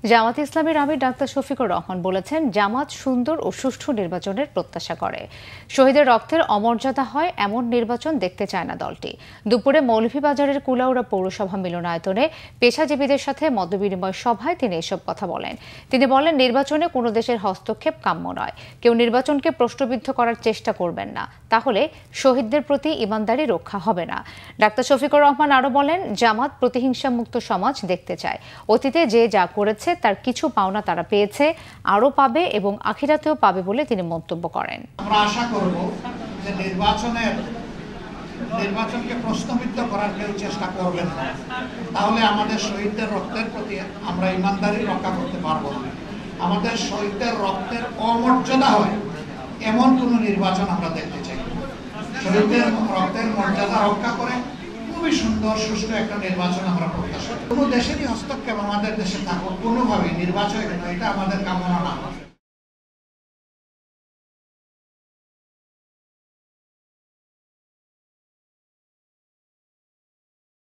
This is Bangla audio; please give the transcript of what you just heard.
জামায়াতে ইসলামীর আমির ডাক্তার শফিকুর রহমান বলেছেন, জামাত সুন্দর ও সুষ্ঠু নির্বাচনের প্রত্যাশা করে। শহীদের রক্তের অমর্যাদা হয় এমন নির্বাচন দেখতে চায় না দলটি। দুপুরে মৌলভীবাজারের কুলাউড়া পৌরসভা মিলনায়তনে পেশাজীবীদের সাথে মতবিনিময় সভায় তিনি এসব কথা বলেন। তিনি বলেন, নির্বাচনে কোনো দেশের হস্তক্ষেপ কাম্য নয়। কেউ নির্বাচনকে প্রশ্নবিদ্ধ করার চেষ্টা করবেন না, তাহলে শহীদদের প্রতি ইমানদারি রক্ষা হবে না। ডাক্তার শফিকুর রহমান আরও বলেন, জামাত প্রতিহিংসা মুক্ত সমাজ দেখতে চায়। অতীতে যে যা করেছে তার কিছু পাওনা তারা পেয়েছে, আরও পাবে এবং আখিরাতেও পাবে বলে তিনি মন্তব্য করেন। আমরা আশা করব যে নির্বাচনকে প্রশ্নবিদ্ধ করার কেউ চেষ্টা করবেন না, তাহলে আমাদের শহীদদের রক্তের প্রতি আমরা ইমানদারি রক্ষা করতে পারবো না। আমাদের শহীদদের রক্তের অমর্যাদা হয় এমন কোনো নির্বাচন আমরা দেখতে চাই। শহীদদের রক্তের মর্যাদা রক্ষা করে খুবই সুন্দর সুষ্ঠু একটা নির্বাচন আমরা প্রত্যাশা করি। কোনো দেশেরই হস্তক্ষেপ আমাদের দেশে থাকুক কোনোভাবেই নির্বাচন এটা আমাদের কামনা না।